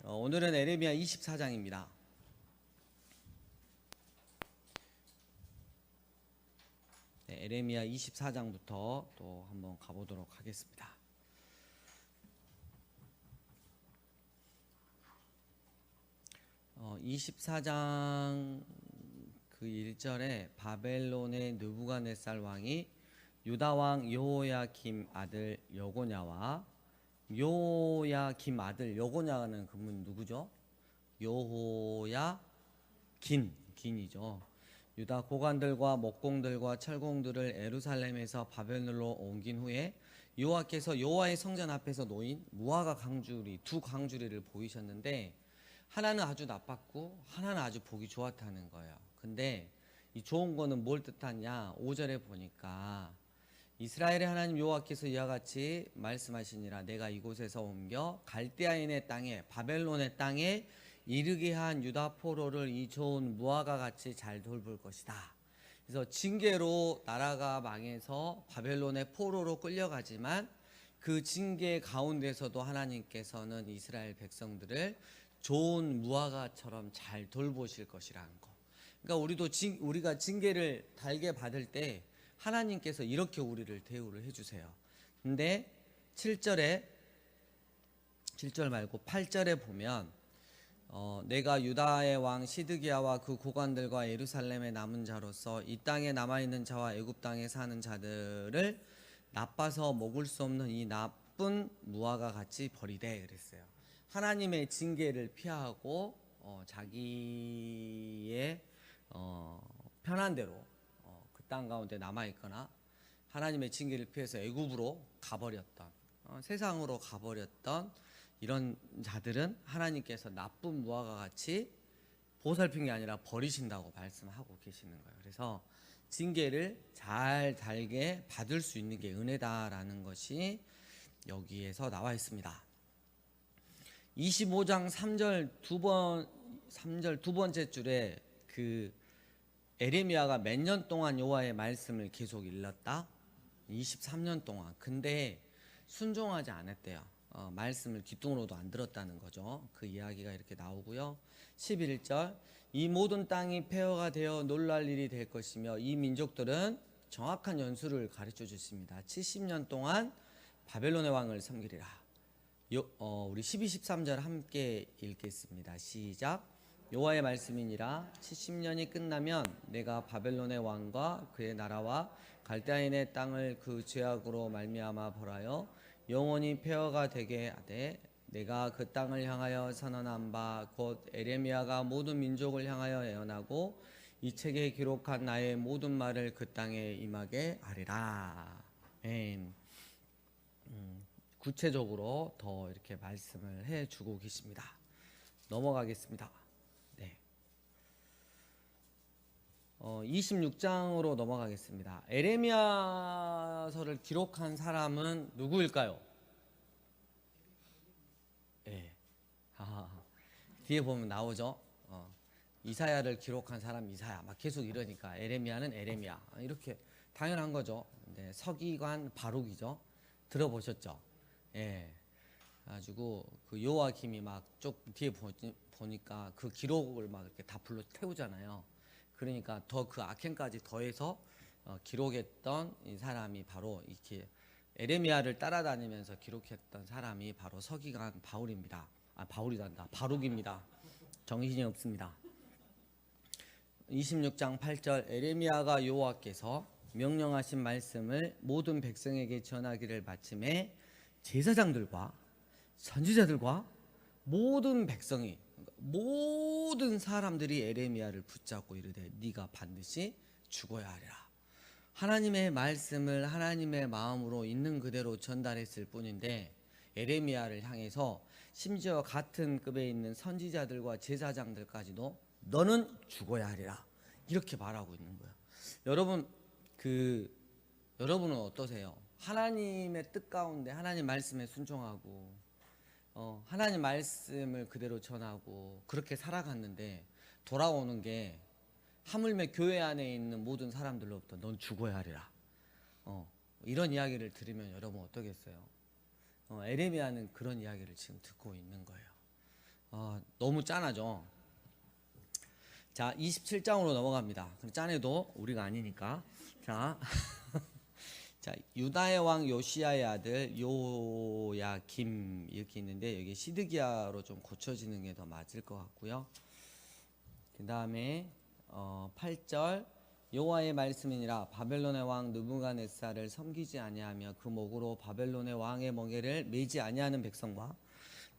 오늘은 에레미야 24장입니다. 네, 에레미야 24장부터 또 한번 가보도록 하겠습니다. 24장 그 1절에 바벨론의 느부갓네살 왕이 유다 왕 여호야김 아들 여고냐와 여호야김 아들 여고냐는 그분 누구죠? 여호야긴이죠. 유다 고관들과 목공들과 철공들을 에루살렘에서 바벨론으로 옮긴 후에 여호와께서 여호와의 성전 앞에서 놓인 무화과 강주리 두 강주리를 보이셨는데 하나는 아주 나빴고 하나는 아주 보기 좋았다는 거예요. 근데 이 좋은 거는 뭘 뜻하냐? 5절에 보니까 이스라엘의 하나님 여호와께서 이와 같이 말씀하시니라. 내가 이곳에서 옮겨 갈대아인의 땅에 바벨론의 땅에 이르게 한 유다 포로를 이 좋은 무화과 같이 잘 돌볼 것이다. 그래서 징계로 나라가 망해서 바벨론의 포로로 끌려가지만 그 징계 가운데서도 하나님께서는 이스라엘 백성들을 좋은 무화과처럼 잘 돌보실 것이라는 거. 그러니까 우리가 징계를 달게 받을 때 하나님께서 이렇게 우리를 대우를 해주세요. 근데 7절 말고 8절에 보면 내가 유다의 왕 시드기야와 그 고관들과 예루살렘의 남은 자로서 이 땅에 남아있는 자와 애굽 땅에 사는 자들을 나빠서 먹을 수 없는 이 나쁜 무화과 같이 버리되 그랬어요. 하나님의 징계를 피하고 자기의 편한 대로 그 땅 가운데 남아있거나 하나님의 징계를 피해서 애굽으로 가버렸던 세상으로 가버렸던 이런 자들은 하나님께서 나쁜 무화과 같이 보살핀 게 아니라 버리신다고 말씀하고 계시는 거예요. 그래서 징계를 잘 달게 받을 수 있는 게 은혜다라는 것이 여기에서 나와 있습니다. 25장 3절 두 번째 줄에 그 에레미야가 몇 년 동안 여호와의 말씀을 계속 일렀다? 23년 동안. 근데 순종하지 않았대요. 말씀을 귀뚱으로도 안 들었다는 거죠. 그 이야기가 이렇게 나오고요. 11절 이 모든 땅이 폐허가 되어 놀랄 일이 될 것이며 이 민족들은 정확한 연수를 가르쳐 주십니다. 70년 동안 바벨론의 왕을 섬기리라. 우리 12, 13절 함께 읽겠습니다. 시작. 여호와의 말씀이니라. 70년이 끝나면 내가 바벨론의 왕과 그의 나라와 갈대아인의 땅을 그 죄악으로 말미암아 벌하여 영원히 폐허가 되게 하되 내가 그 땅을 향하여 선언한 바 곧 에레미야가 모든 민족을 향하여 예언하고 이 책에 기록한 나의 모든 말을 그 땅에 임하게 하리라. 아멘. 구체적으로 더 이렇게 말씀을 해주고 계십니다. 넘어가겠습니다. 네. 26장으로 넘어가겠습니다. 에레미야서를 기록한 사람은 누구일까요? 네. 뒤에 보면 나오죠. 이사야를 기록한 사람 이사야 막 계속 이러니까 에레미야는 에레미야 이렇게 당연한 거죠. 네. 서기관 바룩이죠. 들어보셨죠? 예. 가지고 그 요아김이 막 쭉 뒤에 보니까 그 기록을 막 이렇게 다 불러 태우잖아요. 그러니까 더 그 악행까지 더해서 기록했던 이 사람이 바로 이렇게 에레미야를 따라다니면서 기록했던 사람이 바로 서기관 바울입니다. 바울이란다. 바룩입니다. 정신이 없습니다. 26장 8절 에레미야가 여호와께서 명령하신 말씀을 모든 백성에게 전하기를 마침에 제사장들과 선지자들과 모든 백성이 모든 사람들이 에레미야를 붙잡고 이르되 네가 반드시 죽어야 하리라. 하나님의 말씀을 하나님의 마음으로 있는 그대로 전달했을 뿐인데 에레미야를 향해서 심지어 같은 급에 있는 선지자들과 제사장들까지도 너는 죽어야 하리라 이렇게 말하고 있는 거예요. 여러분은 어떠세요? 하나님의 뜻 가운데 하나님 말씀에 순종하고 하나님 말씀을 그대로 전하고 그렇게 살아갔는데 돌아오는 게 하물며 교회 안에 있는 모든 사람들로부터 넌 죽어야 하리라 이런 이야기를 들으면 여러분 어떠겠어요? 에레미야는 그런 이야기를 지금 듣고 있는 거예요. 너무 짠하죠. 자, 27장으로 넘어갑니다. 짠해도 우리가 아니니까. 자, 자, 유다의 왕 요시야의 아들 요야김 이렇게 있는데 여기 시드기야로 좀 고쳐지는 게 더 맞을 것 같고요. 그 다음에 8절 여호와의 말씀이니라 바벨론의 왕 느부갓네살을 섬기지 아니하며 그 목으로 바벨론의 왕의 멍에를 매지 아니하는 백성과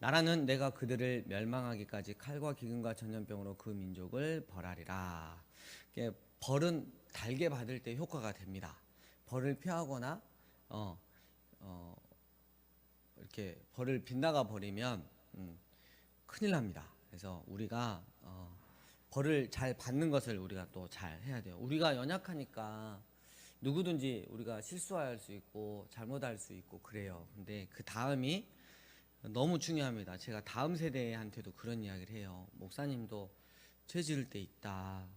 나라는 내가 그들을 멸망하기까지 칼과 기근과 전염병으로 그 민족을 벌하리라. 벌은 달게 받을 때 효과가 됩니다. 벌을 피하거나 이렇게 벌을 빗나가 버리면 큰일 납니다. 그래서 우리가 벌을 잘 받는 것을 우리가 또 잘 해야 돼요. 우리가 연약하니까 누구든지 우리가 실수할 수 있고 잘못할 수 있고 그래요. 근데 그 다음이 너무 중요합니다. 제가 다음 세대한테도 그런 이야기를 해요. 목사님도 죄 지을 때 있다.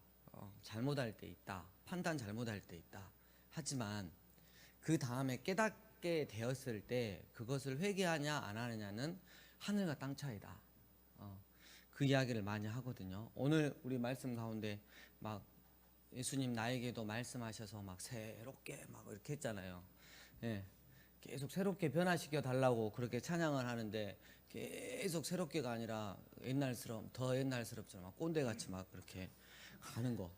잘못할 때 있다. 판단 잘못할 때 있다. 하지만 그 다음에 깨닫게 되었을 때 그것을 회개하냐 안 하느냐는 하늘과 땅 차이다. 그 이야기를 많이 하거든요. 오늘 우리 말씀 가운데 막 예수님 나에게도 말씀하셔서 막 새롭게 막 이렇게 했잖아요. 예, 계속 새롭게 변화시켜 달라고 그렇게 찬양을 하는데 계속 새롭게가 아니라 더 옛날스럽잖아. 막 꼰대같이 막 그렇게 하는 거.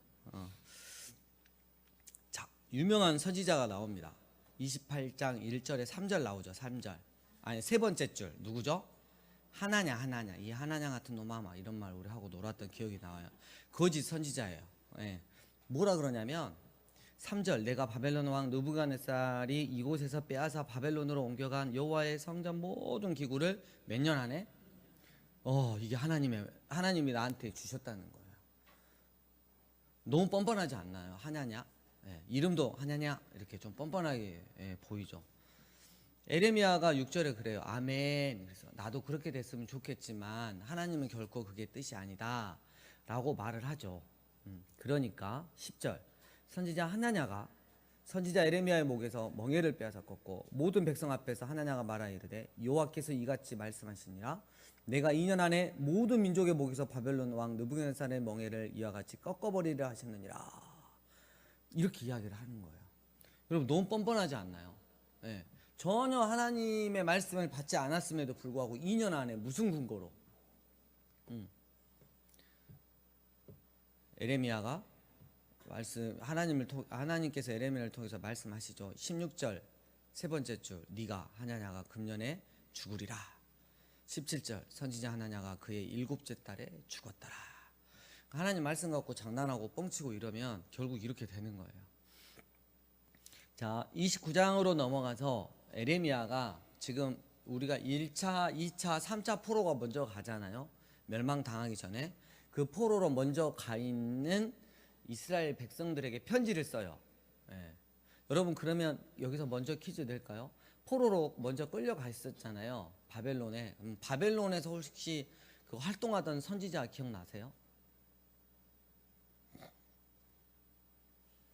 자, 유명한 선지자가 나옵니다. 28장 1절에 3절 나오죠. 3절. 아니 세 번째 줄 누구죠? 하나냐 이 하나냐 같은 놈아 막 이런 말 우리 하고 놀았던 기억이 나와요. 거짓 선지자예요. 예. 뭐라 그러냐면 3절 내가 바벨론 왕 느부갓네살이 이곳에서 빼앗아 바벨론으로 옮겨간 여호와의 성전 모든 기구를 몇 년 안에 이게 하나님이 나한테 주셨다는 거예요. 너무 뻔뻔하지 않나요? 하냐냐? 예. 이름도 하냐냐 이렇게 좀 뻔뻔하게 보이죠. 에레미야가 6절에 그래요. 아멘. 그래서 나도 그렇게 됐으면 좋겠지만 하나님은 결코 그게 뜻이 아니다 라고 말을 하죠. 그러니까 10절 선지자 하나냐가 선지자 에레미야의 목에서 멍에를 빼앗았고 모든 백성 앞에서 하나냐가 말하이르되 여호와께서 이같이 말씀하시니라 내가 2년 안에 모든 민족의 목에서 바벨론 왕 느부갓네살의 멍에를 이와 같이 꺾어버리려 하셨느니라. 이렇게 이야기를 하는 거예요. 여러분 너무 뻔뻔하지 않나요? 네. 전혀 하나님의 말씀을 받지 않았음에도 불구하고 2년 안에 무슨 근거로 에레미야가 하나님께서 에레미야를 통해서 말씀하시죠. 16절 세 번째 줄 네가 하나냐가 금년에 죽으리라. 17절 선지자 하나냐가 그의 7째 달에 죽었더라. 하나님 말씀 갖고 장난하고 뻥치고 이러면 결국 이렇게 되는 거예요. 자, 29장으로 넘어가서 에레미야가 지금 우리가 1차, 2차, 3차 포로가 먼저 가잖아요. 멸망당하기 전에 그 포로로 먼저 가 있는 이스라엘 백성들에게 편지를 써요. 예. 여러분 그러면 여기서 먼저 퀴즈 낼까요? 포로로 먼저 끌려가 있었잖아요. 바벨론에. 바벨론에서 혹시 그 활동하던 선지자 기억나세요?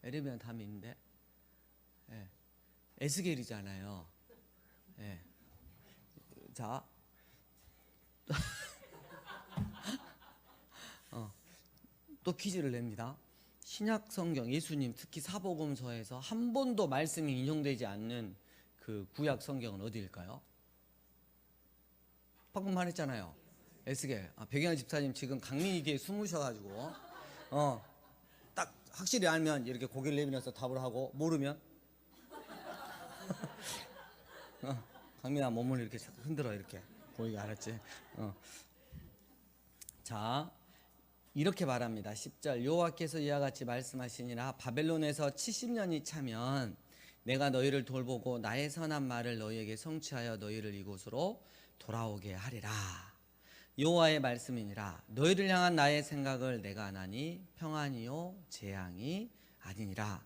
에레미야 다음에 있는데 예. 에스겔이잖아요. 예. 자, 또 퀴즈를 냅니다. 신약 성경 예수님 특히 사복음서에서 한 번도 말씀이 인용되지 않는 그 구약 성경은 어디일까요? 방금 말했잖아요. 에스겔. 백양 집사님 지금 강민이 뒤에 숨으셔가지고 딱 확실히 알면 이렇게 고개를 내밀어서 답을 하고 모르면 강민아 몸을 이렇게 흔들어 이렇게 보이게 알았지? 자 이렇게 말합니다. 10절 여호와께서 이와 같이 말씀하시니라 바벨론에서 70년이 차면 내가 너희를 돌보고 나의 선한 말을 너희에게 성취하여 너희를 이곳으로 돌아오게 하리라. 여호와의 말씀이니라 너희를 향한 나의 생각을 내가 아나니 평안이요 재앙이 아니니라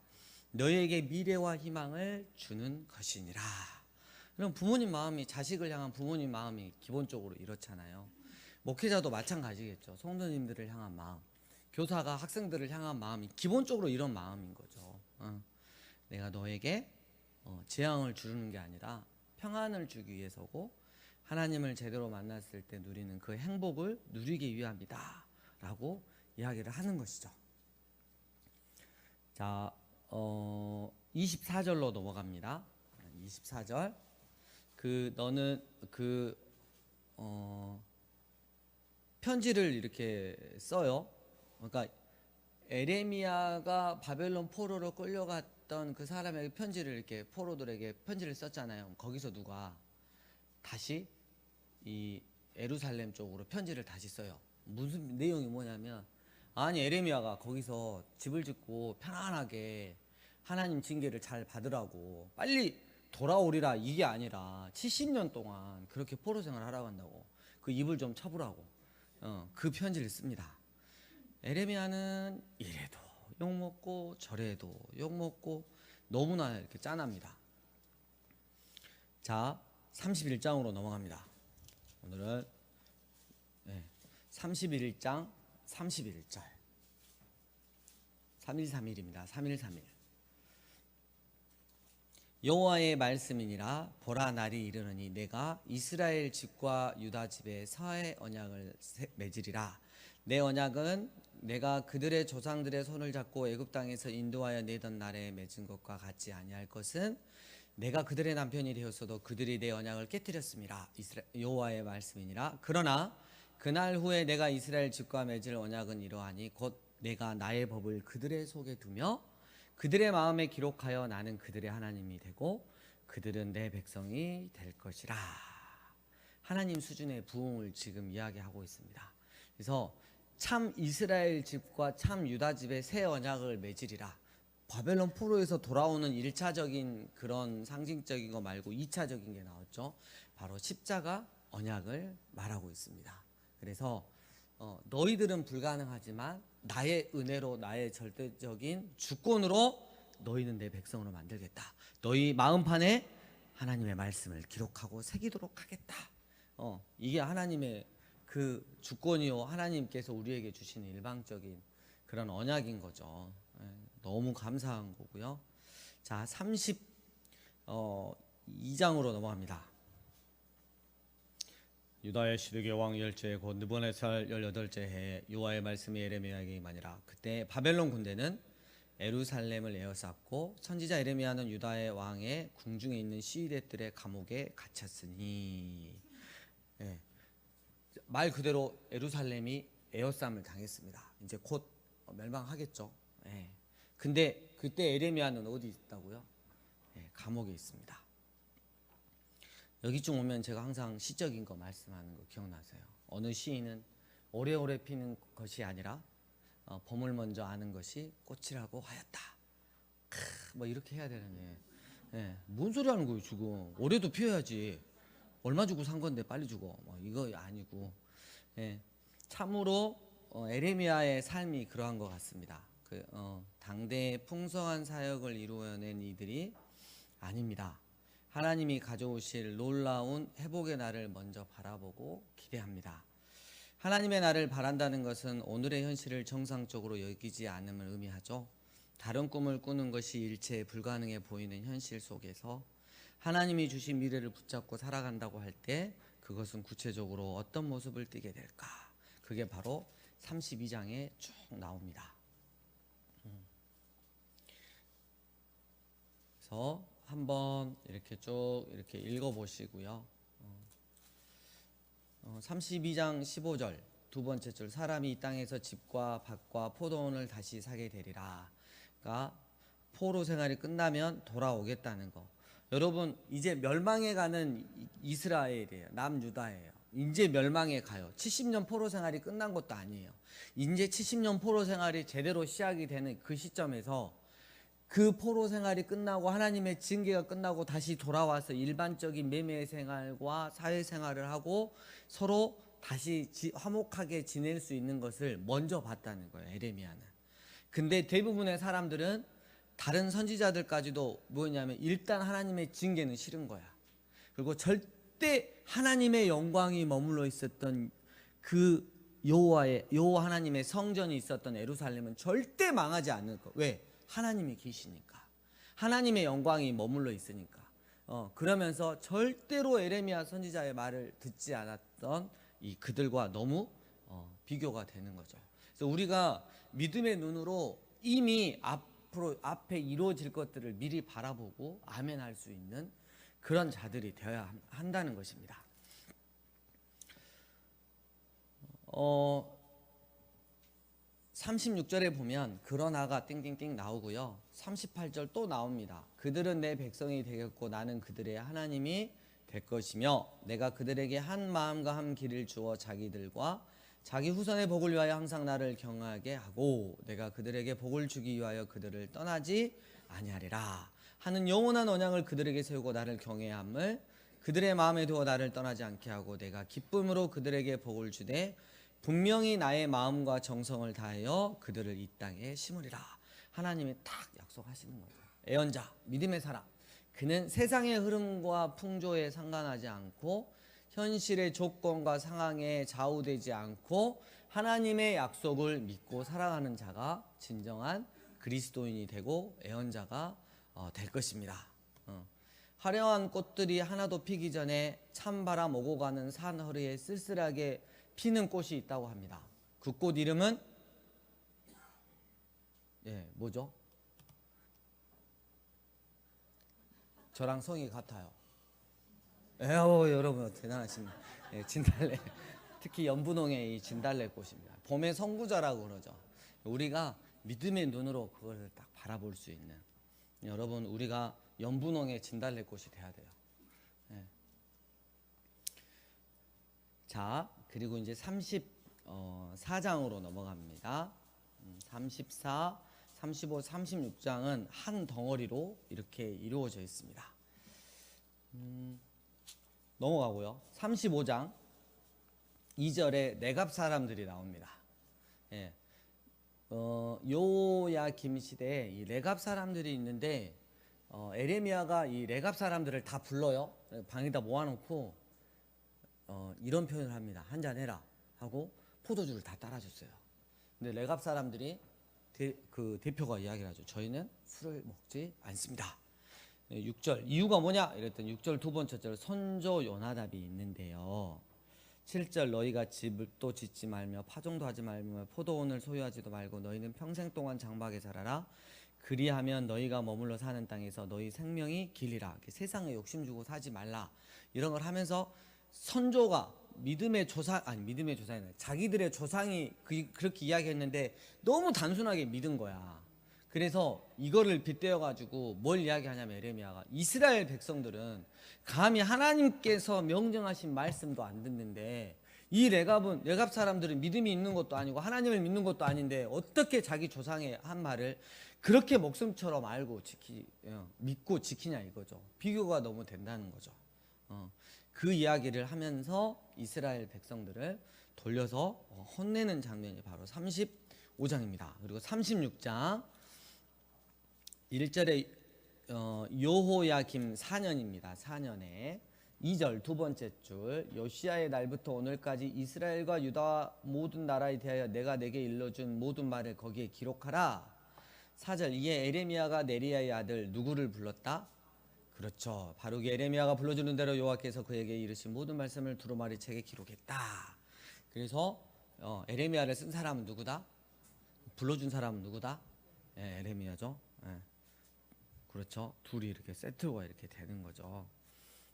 너희에게 미래와 희망을 주는 것이니라. 그럼 부모님 마음이 자식을 향한 부모님 마음이 기본적으로 이렇잖아요. 목회자도 마찬가지겠죠. 성도님들을 향한 마음, 교사가 학생들을 향한 마음이 기본적으로 이런 마음인 거죠. 내가 너에게 재앙을 주는 게 아니라 평안을 주기 위해서고 하나님을 제대로 만났을 때 누리는 그 행복을 누리기 위함이다 라고 이야기를 하는 것이죠. 자, 24절로 넘어갑니다. 24절. 너는 편지를 이렇게 써요. 그러니까 에레미야가 바벨론 포로로 끌려갔던 그 사람에게 편지를, 이렇게 포로들에게 편지를 썼잖아요. 거기서 누가 다시 이 예루살렘 쪽으로 편지를 다시 써요. 무슨 내용이 뭐냐면, 아니 에레미야가 거기서 집을 짓고 편안하게 하나님 징계를 잘 받으라고 빨리 돌아오리라, 이게 아니라 70년 동안 그렇게 포로 생활을 하라고 한다고, 그 입을 좀 쳐보라고 그 편지를 씁니다. 에레미야는 이래도 욕먹고 저래도 욕먹고 너무나 이렇게 짠합니다. 자, 31장으로 넘어갑니다. 오늘은 31장 31절 3.1.3.1입니다. 3.1.3.1. 여호와의 말씀이니라. 보라, 날이 이르느니 내가 이스라엘 집과 유다 집에 서의 언약을 맺으리라. 내 언약은 내가 그들의 조상들의 손을 잡고 애굽 땅에서 인도하여 내던 날에 맺은 것과 같지 아니할 것은, 내가 그들의 남편이 되었어도 그들이 내 언약을 깨뜨렸음이라. 여호와의 말씀이니라. 그러나 그날 후에 내가 이스라엘 집과 맺을 언약은 이러하니 곧 내가 나의 법을 그들의 속에 두며 그들의 마음에 기록하여 나는 그들의 하나님이 되고 그들은 내 백성이 될 것이라. 하나님 수준의 부흥을 지금 이야기하고 있습니다. 그래서 참 이스라엘 집과 참 유다 집의 새 언약을 맺으리라. 바벨론 포로에서 돌아오는 1차적인 그런 상징적인 거 말고 2차적인 게 나왔죠. 바로 십자가 언약을 말하고 있습니다. 그래서 너희들은 불가능하지만 나의 은혜로, 나의 절대적인 주권으로 너희는 내 백성으로 만들겠다. 너희 마음판에 하나님의 말씀을 기록하고 새기도록 하겠다. 이게 하나님의 그 주권이요, 하나님께서 우리에게 주시는 일방적인 그런 언약인 거죠. 너무 감사한 거고요. 자, 32장으로 넘어갑니다. 유다의 시드기 왕 10째 곧 느부갓네살 18째 해에 여호와의 말씀이 예레미야에게 임하니라. 그때 바벨론 군대는 예루살렘을 에워쌌고 선지자 예레미야는 유다의 왕의 궁중에 있는 시위대들의 감옥에 갇혔으니. 말 그대로 예루살렘이 에워쌈을 당했습니다. 이제 곧 멸망하겠죠. 근데 그때 예레미야는 어디 있다고요? 감옥에 있습니다. 여기쯤 오면 제가 항상 시적인 거 말씀하는 거 기억나세요? 어느 시인은 오래오래 피는 것이 아니라 봄을 먼저 아는 것이 꽃이라고 하였다. 뭐 이렇게 해야 되는데, 뭔 소리 하는 거예요 지금? 올해도 피워야지. 얼마 주고 산 건데 빨리 주고, 뭐 이거 아니고. 참으로 에레미야의 삶이 그러한 것 같습니다. 당대의 풍성한 사역을 이루어낸 이들이 아닙니다. 하나님이 가져오실 놀라운 회복의 날을 먼저 바라보고 기대합니다. 하나님의 날을 바란다는 것은 오늘의 현실을 정상적으로 여기지 않음을 의미하죠. 다른 꿈을 꾸는 것이 일체 불가능해 보이는 현실 속에서 하나님이 주신 미래를 붙잡고 살아간다고 할 때 그것은 구체적으로 어떤 모습을 띠게 될까? 그게 바로 32장에 쭉 나옵니다. 그래서 한번 이렇게 쭉 이렇게 읽어보시고요. 32장 15절 두 번째 줄, 사람이 이 땅에서 집과 밭과 포도원을 다시 사게 되리라. 그러니까 포로 생활이 끝나면 돌아오겠다는 거. 여러분, 이제 멸망해 가는 이스라엘이에요. 남유다예요. 이제 멸망해 가요. 70년 포로 생활이 끝난 것도 아니에요. 이제 70년 포로 생활이 제대로 시작이 되는 그 시점에서 그 포로 생활이 끝나고 하나님의 징계가 끝나고 다시 돌아와서 일반적인 매매 생활과 사회 생활을 하고 서로 다시 화목하게 지낼 수 있는 것을 먼저 봤다는 거예요, 에레미야는. 근데 대부분의 사람들은 다른 선지자들까지도 뭐냐면 일단 하나님의 징계는 싫은 거야. 그리고 절대 하나님의 영광이 머물러 있었던 그 여호와 하나님의 성전이 있었던 예루살렘은 절대 망하지 않을 거. 왜? 하나님이 계시니까. 하나님의 영광이 머물러 있으니까. 그러면서 절대로 에레미야 선지자의 말을 듣지 않았던 이 그들과 너무 비교가 되는 거죠. 그래서 우리가 믿음의 눈으로 이미 앞에 이루어질 것들을 미리 바라보고 아멘할 수 있는 그런 자들이 되어야 한다는 것입니다. 36절에 보면 그러나가 띵띵띵 나오고요. 38절 또 나옵니다. 그들은 내 백성이 되겠고 나는 그들의 하나님이 될 것이며 내가 그들에게 한 마음과 한 길을 주어 자기들과 자기 후손의 복을 위하여 항상 나를 경외하게 하고 내가 그들에게 복을 주기 위하여 그들을 떠나지 아니하리라 하는 영원한 언약을 그들에게 세우고 나를 경외함을 그들의 마음에 두어 나를 떠나지 않게 하고 내가 기쁨으로 그들에게 복을 주되 분명히 나의 마음과 정성을 다하여 그들을 이 땅에 심으리라. 하나님이 딱 약속하시는 거죠. 애언자, 믿음의 사람, 그는 세상의 흐름과 풍조에 상관하지 않고 현실의 조건과 상황에 좌우되지 않고 하나님의 약속을 믿고 살아가는 자가 진정한 그리스도인이 되고 애언자가 될 것입니다. 화려한 꽃들이 하나도 피기 전에 찬바람 오고 가는 산 허리에 쓸쓸하게 피는 꽃이 있다고 합니다. 그 꽃 이름은 뭐죠? 저랑 성이 같아요. 여러분 대단하십니다. 진달래, 특히 연분홍의 이 진달래 꽃입니다. 봄의 선구자라고 그러죠. 우리가 믿음의 눈으로 그것을 딱 바라볼 수 있는, 여러분 우리가 연분홍의 진달래 꽃이 돼야 돼요. 자, 그리고 이제 34장으로 넘어갑니다. 34, 35, 36장은 한 덩어리로 이렇게 이루어져 있습니다. 넘어가고요. 35장 2절에 내갑 사람들이 나옵니다. 요야김 시대에 이 레갑 사람들이 있는데 에레미야가 이 레갑 사람들을 다 불러요. 방에다 모아놓고 이런 표현을 합니다. 한잔 해라 하고 포도주를 다 따라줬어요. 근데 레갑 사람들이 그 대표가 이야기를 하죠. 저희는 술을 먹지 않습니다. 6절 이유가 뭐냐 이랬더니 6절 두 번째 절 선조 요나답이 있는데요. 7절 너희가 집을 또 짓지 말며 파종도 하지 말며 포도원을 소유하지도 말고 너희는 평생 동안 장막에 살아라. 그리하면 너희가 머물러 사는 땅에서 너희 생명이 길리라. 세상에 욕심주고 사지 말라. 이런 걸 하면서 선조가 믿음의 조상이 아니라 자기들의 조상이 그렇게 이야기했는데 너무 단순하게 믿은 거야. 그래서 이거를 빗대어 가지고 뭘 이야기하냐면 에레미야가 이스라엘 백성들은 감히 하나님께서 명령하신 말씀도 안 듣는데 이 레갑 사람들은 믿음이 있는 것도 아니고 하나님을 믿는 것도 아닌데 어떻게 자기 조상의 한 말을 그렇게 목숨처럼 믿고 지키냐 이거죠. 비교가 너무 된다는 거죠. 그 이야기를 하면서 이스라엘 백성들을 돌려서 혼내는 장면이 바로 35장입니다. 그리고 36장 1절에 요호야김 4년입니다. 4년에 2절 두 번째 줄 요시야의 날부터 오늘까지 이스라엘과 유다 모든 나라에 대하여 내가 내게 일러준 모든 말을 거기에 기록하라. 4절 이에 에레미야가 네리야의 아들 누구를 불렀다? 그렇죠. 바로 에레미야가 불러주는 대로 여호와께서 그에게 이르신 모든 말씀을 두루마리 책에 기록했다. 그래서 에레미야를 쓴 사람은 누구다? 불러준 사람은 누구다? 에레미야죠. 그렇죠. 둘이 이렇게 세트가 이렇게 되는 거죠.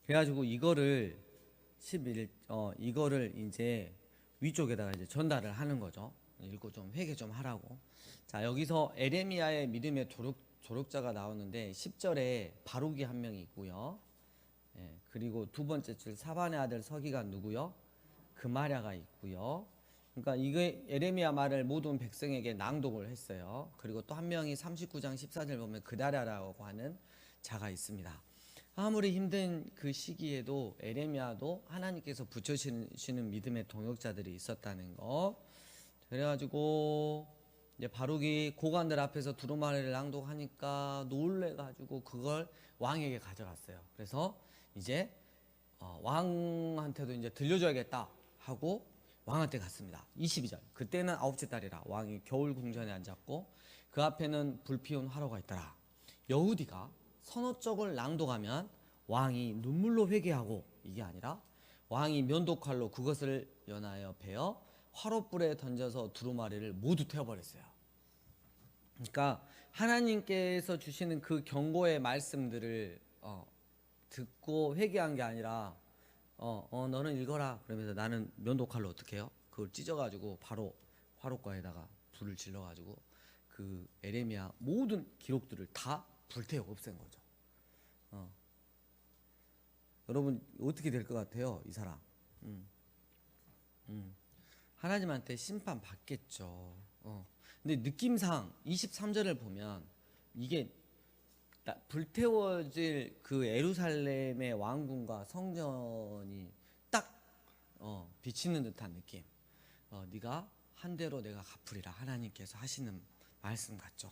그래가지고 이거를 이거를 이제 위쪽에다가 이제 전달을 하는 거죠. 읽고 좀 회개 좀 하라고. 자, 여기서 에레미야의 믿음의 조력자가 나오는데 10절에 바룩이 한 명이 있고요. 그리고 두 번째 줄 사반의 아들 서기가 누구요? 그마랴가 있고요. 그러니까 이게 에레미야 말을 모든 백성에게 낭독을 했어요. 그리고 또 한 명이 39장 14절 보면 그다랴라고 하는 자가 있습니다. 아무리 힘든 그 시기에도 에레미야도 하나님께서 붙여주시는 믿음의 동역자들이 있었다는 거. 그래가지고 이제 바룩이 고관들 앞에서 두루마리를 낭독하니까 놀래가지고 그걸 왕에게 가져갔어요. 그래서 이제 왕한테도 이제 들려줘야겠다 하고 왕한테 갔습니다. 22절 그때는 아홉째 달이라 왕이 겨울 궁전에 앉았고 그 앞에는 불 피운 화로가 있더라. 여우디가 서너 쪽을 낭독하면 왕이 눈물로 회개하고 이게 아니라 왕이 면도칼로 그것을 연하여 베어 화롯불에 던져서 두루마리를 모두 태워버렸어요. 그러니까 하나님께서 주시는 그 경고의 말씀들을 듣고 회개한 게 아니라 너는 읽어라 그러면서 나는 면도칼로 어떻게 해요? 그걸 찢어가지고 바로 화롯가에다가 불을 질러가지고 그 에레미야 모든 기록들을 다 불태워 없앤 거죠. 여러분 어떻게 될 것 같아요? 이 사람 하나님한테 심판 받겠죠. 근데 느낌상 23절을 보면 이게 불태워질 그 예루살렘의 왕궁과 성전이 딱 비치는 듯한 느낌. 네가 한 대로 내가 갚으리라 하나님께서 하시는 말씀 같죠.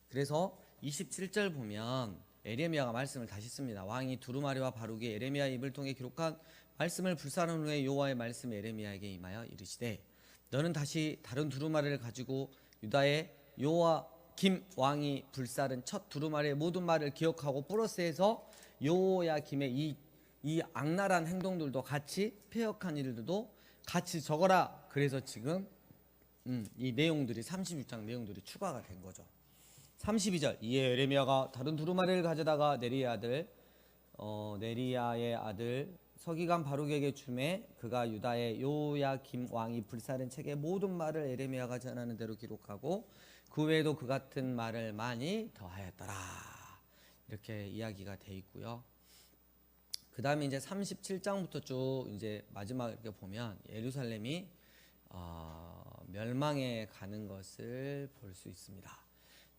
그래서 27절 보면 에레미야가 말씀을 다시 씁니다. 왕이 두루마리와 바루기 에레미야 입을 통해 기록한 말씀을 불사른 후에 여호와의 말씀이 에레미야에게 임하여 이르시되 너는 다시 다른 두루마리를 가지고 유다의 요아김 왕이 불사른 첫 두루마리의 모든 말을 기억하고 플러스해서 요야김의 이 악랄한 행동들도 같이 폐역한 일들도 같이 적어라. 그래서 지금 이 내용들이 36장 내용들이 추가가 된 거죠. 32절 이에 에레미야가 다른 두루마리를 가져다가 네리야의 아들 서기관 바룩에게 주매 그가 유다의 요야김 왕이 불사른 책의 모든 말을 에레미야가 전하는 대로 기록하고 그 외에도 그 같은 말을 많이 더하였더라. 이렇게 이야기가 돼 있고요. 그 다음에 이제 37장부터 쭉 이제 마지막 이렇게 보면 예루살렘이 멸망해 가는 것을 볼 수 있습니다.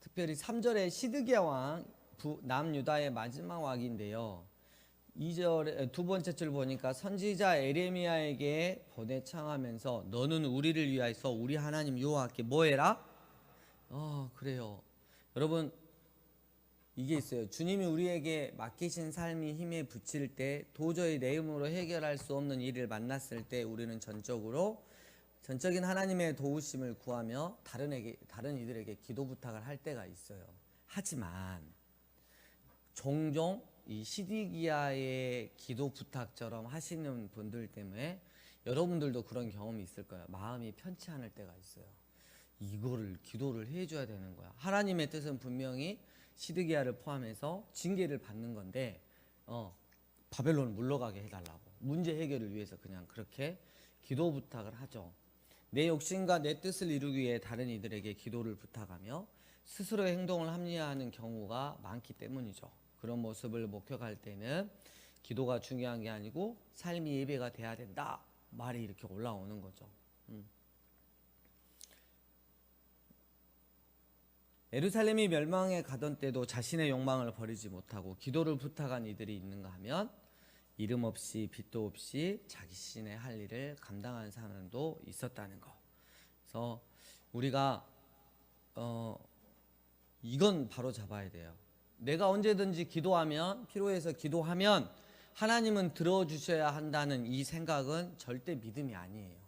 특별히 3절에 시드기야 왕 남유다의 마지막 왕인데요. 2절 두 번째 줄 보니까 선지자 에레미야에게 보내 청하면서 너는 우리를 위하여서 우리 하나님 여호와께 뭐해라? 그래요. 여러분 이게 있어요. 주님이 우리에게 맡기신 삶이 힘에 부칠 때 도저히 내 힘으로 해결할 수 없는 일을 만났을 때 우리는 전적인 하나님의 도우심을 구하며 다른 이들에게 기도 부탁을 할 때가 있어요. 하지만 종종 이 시디기야의 기도 부탁처럼 하시는 분들 때문에 여러분들도 그런 경험이 있을 거예요. 마음이 편치 않을 때가 있어요. 이거를 기도를 해줘야 되는 거야. 하나님의 뜻은 분명히 시드기야를 포함해서 징계를 받는 건데 바벨론을 물러가게 해달라고 문제 해결을 위해서 그냥 그렇게 기도 부탁을 하죠. 내 욕심과 내 뜻을 이루기 위해 다른 이들에게 기도를 부탁하며 스스로의 행동을 합리화하는 경우가 많기 때문이죠. 그런 모습을 목격할 때는 기도가 중요한 게 아니고 삶이 예배가 돼야 된다 말이 이렇게 올라오는 거죠. 예루살렘이 멸망에 가던 때도 자신의 욕망을 버리지 못하고 기도를 부탁한 이들이 있는가 하면 이름 없이 빚도 없이 자기 신의 할 일을 감당한 사람도 있었다는 거. 그래서 우리가 이건 바로 잡아야 돼요. 내가 언제든지 기도하면 필요해서 기도하면 하나님은 들어주셔야 한다는 이 생각은 절대 믿음이 아니에요.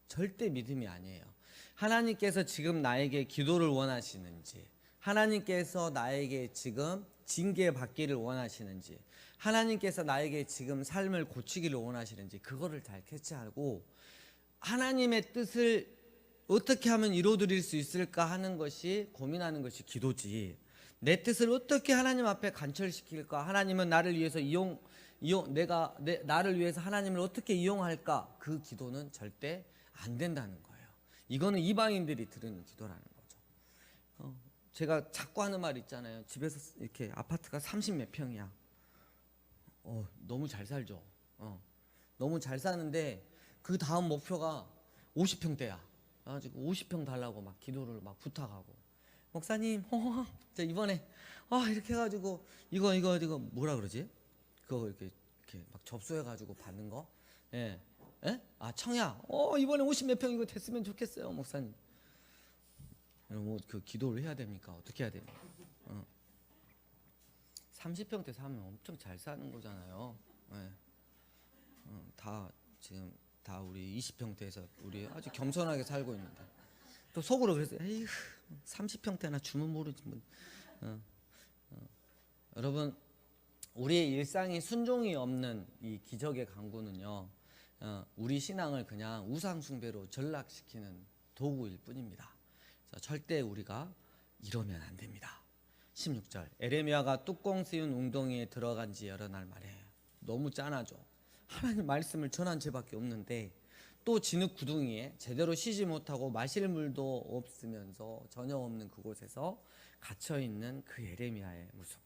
절대 믿음이 아니에요. 하나님께서 지금 나에게 기도를 원하시는지, 하나님께서 나에게 지금 징계받기를 원하시는지, 하나님께서 나에게 지금 삶을 고치기를 원하시는지 그거를 잘 캐치하고 하나님의 뜻을 어떻게 하면 이루어드릴 수 있을까 하는 것이 고민하는 것이 기도지. 내 뜻을 어떻게 하나님 앞에 관철시킬까? 하나님은 나를 위해서 나를 위해서 하나님을 어떻게 이용할까? 그 기도는 절대 안 된다는 거예요. 이거는 이방인들이 드리는 기도라는 거죠. 제가 자꾸 하는 말 있잖아요. 집에서 이렇게 아파트가 30몇 평이야. 너무 잘 살죠. 너무 잘 사는데 그 다음 목표가 50평대야. 그래가지고 50평 달라고 막 기도를 막 부탁하고 목사님, 이번에 이렇게 해가지고 이거 뭐라 그러지? 그거 이렇게 막 접수해가지고 받는 거. 예. 청야. 이번에 50몇 평 이거 됐으면 좋겠어요, 목사님. 뭐 그 기도를 해야 됩니까? 어떻게 해야 됩니까? 30평대 사면 엄청 잘 사는 거잖아요. 예. 지금 다 우리 20평대에서 우리 아주 겸손하게 살고 있는데 또 속으로 그래서 에휴 30평대나 주면 모르지 뭐. 여러분 우리의 일상이 순종이 없는 이 기적의 강구는요, 우리 신앙을 그냥 우상 숭배로 전락시키는 도구일 뿐입니다. 그래서 절대 우리가 이러면 안 됩니다. 16절, 에레미야가 뚜껑 씌운 웅덩이에 들어간 지 여러 날 만에. 너무 짠하죠. 하나님 말씀을 전한 죄밖에 없는데 또 진흙 구덩이에 제대로 쉬지 못하고 마실 물도 없으면서 전혀 없는 그곳에서 갇혀있는 그 에레미야의 모습.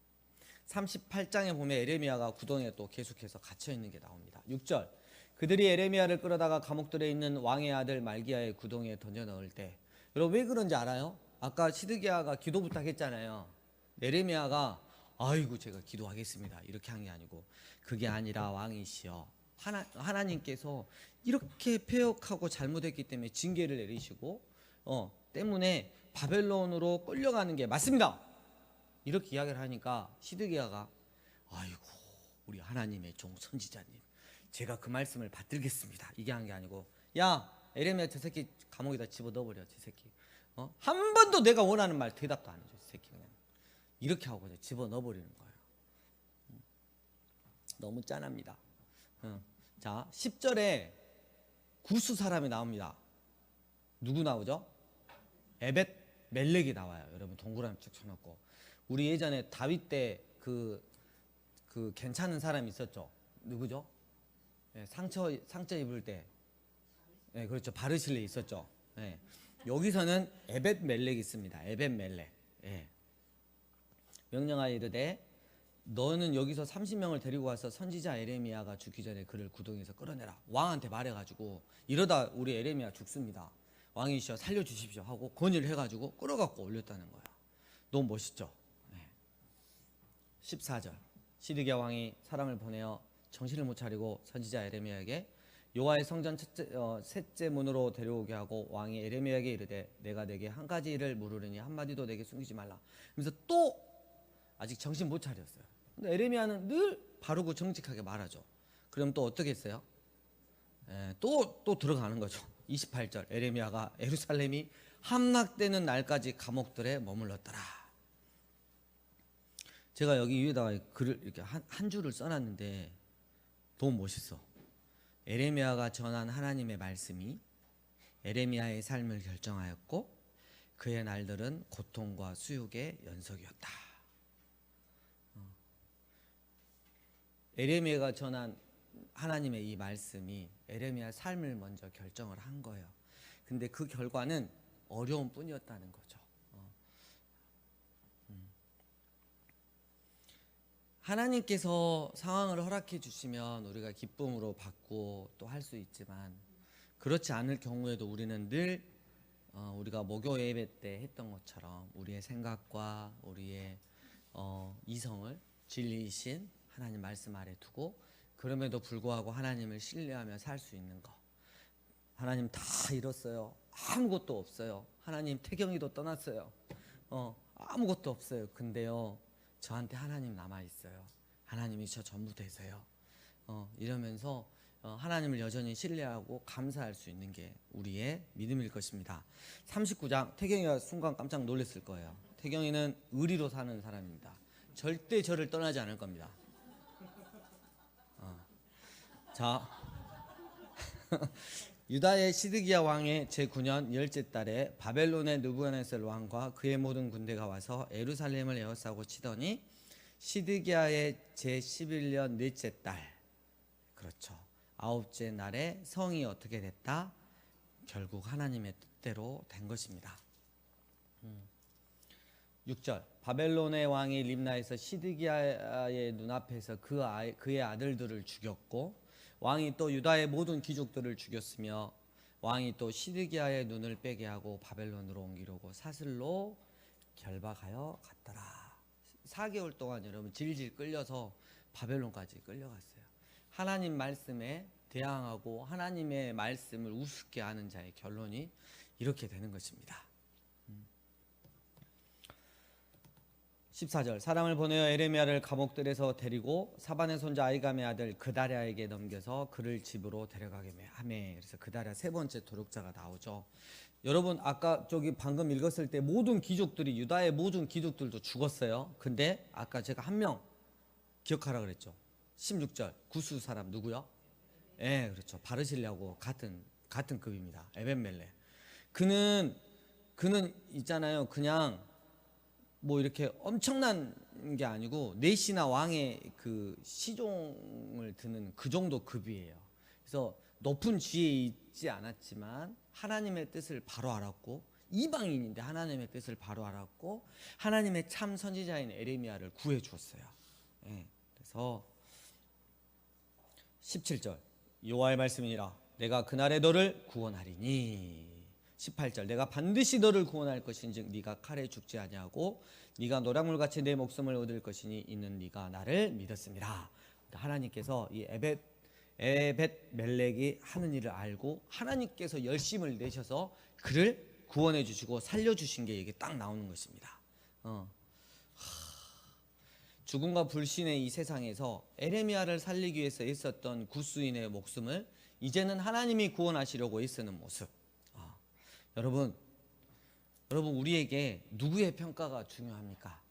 38장에 보면 에레미야가 구덩이에 또 계속해서 갇혀있는 게 나옵니다. 6절, 그들이 에레미야를 끌어다가 감옥들에 있는 왕의 아들 말기야의 구덩이에 던져 넣을 때, 여러분 왜 그런지 알아요? 아까 시드기야가 기도 부탁했잖아요. 에레미야가 아이고 제가 기도하겠습니다 이렇게 한 게 아니고, 그게 아니라 왕이시여 하나님께서 이렇게 폐역하고 잘못했기 때문에 징계를 내리시고 때문에 바벨론으로 끌려가는 게 맞습니다 이렇게 이야기를 하니까 시드기야가 아이고 우리 하나님의 종 선지자님 제가 그 말씀을 받들겠습니다 이게 한 게 아니고, 야 에레미야 저 새끼 감옥에다 집어넣어버려 저 새끼 한 번도 내가 원하는 말 대답도 안 해줘 저 새끼 그냥 이렇게 하고 집어넣어버리는 거예요. 너무 짠합니다. 자 10절에 구스 사람이 나옵니다. 누구 나오죠? 에벳 멜렉이 나와요. 여러분 동그라미 쭉 쳐놓고, 우리 예전에 다윗 때 그 괜찮은 사람이 있었죠. 누구죠? 네, 상처 입을 때, 네, 그렇죠. 바르실레 있었죠. 네. 여기서는 에벳 멜렉이 있습니다. 에벳 멜렉. 네. 명령하여 이르되 너는 여기서 30명을 데리고 와서 선지자 에레미야가 죽기 전에 그를 구덩이에서 끌어내라. 왕한테 말해가지고, 이러다 우리 에레미야 죽습니다. 왕이시여 살려주십시오 하고 건의를 해가지고 끌어갖고 올렸다는 거야. 너무 멋있죠. 네. 14절, 시드기야 왕이 사람을 보내어 정신을 못 차리고 선지자 에레미야에게 여호와의 성전 셋째 문으로 데려오게 하고, 왕이 에레미야에게 이르되 내가 내게 한 가지 일을 물으려니 한마디도 내게 숨기지 말라. 그래서 또 아직 정신 못 차렸어요. 근데 에레미야는 늘 바르고 정직하게 말하죠. 그럼 또 어떻게 했어요? 또 들어가는 거죠. 28절, 에레미야가 예루살렘이 함락되는 날까지 감옥들에 머물렀더라. 제가 여기 위에다가 글을 이렇게 한 줄을 써놨는데 너무 멋있어. 에레미야가 전한 하나님의 말씀이 에레미야의 삶을 결정하였고 그의 날들은 고통과 수욕의 연속이었다. 에레미야가 전한 하나님의 이 말씀이 에레미야의 삶을 먼저 결정을 한 거예요. 근데 그 결과는 어려운 뿐이었다는 거죠. 하나님께서 상황을 허락해 주시면 우리가 기쁨으로 받고 또 할 수 있지만, 그렇지 않을 경우에도 우리는 늘 우리가 목요 예배 때 했던 것처럼 우리의 생각과 우리의 이성을 진리이신 하나님 말씀 아래 두고, 그럼에도 불구하고 하나님을 신뢰하며 살 수 있는 거. 하나님 다 잃었어요. 아무것도 없어요. 하나님 태경이도 떠났어요. 아무것도 없어요. 근데요 저한테 하나님 남아있어요. 하나님이 저 전부 되세요. 이러면서 하나님을 여전히 신뢰하고 감사할 수 있는 게 우리의 믿음일 것입니다. 39장, 태경이가 순간 깜짝 놀랐을 거예요. 태경이는 의리로 사는 사람입니다. 절대 저를 떠나지 않을 겁니다. 자 유다의 시드기야 왕의 제9년 열째 달에 바벨론의 느부갓네살 왕과 그의 모든 군대가 와서 예루살렘을 에워싸고 치더니, 시드기야의 제11년 넷째 달, 그렇죠, 아홉째 날에 성이 어떻게 됐다? 결국 하나님의 뜻대로 된 것입니다. 6절, 바벨론의 왕이 림나에서 시드기야의 눈앞에서 그의 아들들을 죽였고, 왕이 또 유다의 모든 귀족들을 죽였으며, 왕이 또 시드기야의 눈을 빼게 하고 바벨론으로 옮기려고 사슬로 결박하여 갔더라. 4개월 동안 여러분 질질 끌려서 바벨론까지 끌려갔어요. 하나님 말씀에 대항하고 하나님의 말씀을 우습게 하는 자의 결론이 이렇게 되는 것입니다. 14절, 사람을 보내어 에레미야를 감옥들에서 데리고 사반의 손자 아이감의 아들 그다랴에게 넘겨서 그를 집으로 데려가게 하매. 그래서 그다랴 세 번째 도륙자가 나오죠. 여러분 아까 저기 방금 읽었을 때 모든 귀족들이, 유다의 모든 귀족들도 죽었어요. 근데 아까 제가 한 명 기억하라 그랬죠. 16절 구스 사람 누구요? 예, 그렇죠. 바르실레하고 같은 급입니다. 에벤멜렉. 그는 있잖아요. 그냥 뭐 이렇게 엄청난 게 아니고 넷이나 왕의 그 시종을 드는 그 정도 급이에요. 그래서 높은 지위에 있지 않았지만 하나님의 뜻을 바로 알았고, 이방인인데 하나님의 뜻을 바로 알았고 하나님의 참 선지자인 에레미야를 구해 주었어요. 예, 그래서 17절 여호와의 말씀이니라 내가 그날에 너를 구원하리니. 18절 내가 반드시 너를 구원할 것인즉 네가 칼에 죽지 아니하고 네가 노략물같이 내 목숨을 얻을 것이니 이는 네가 나를 믿었습니다. 하나님께서 이 에벳 멜렉이 하는 일을 알고 하나님께서 열심을 내셔서 그를 구원해 주시고 살려 주신 게 이게 딱 나오는 것입니다. 죽음과 불신의 이 세상에서 에레미야를 살리기 위해서 애썼던 구스인의 목숨을 이제는 하나님이 구원하시려고 애쓰는 모습. 여러분 우리에게 누구의 평가가 중요합니까?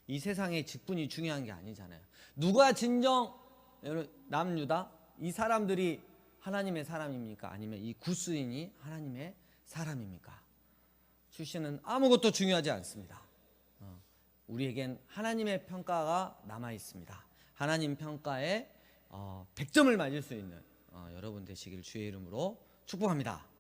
이 세상의 직분이 중요한 게 아니잖아요. 누가 진정 남유다 이 사람들이 하나님의 사람입니까? 아니면 이 구스인이 하나님의 사람입니까? 출신은 아무것도 중요하지 않습니다. 우리에겐 하나님의 평가가 남아 있습니다. 하나님 평가에 100점을 맞을 수 있는 여러분 되시길 주의 이름으로 축복합니다.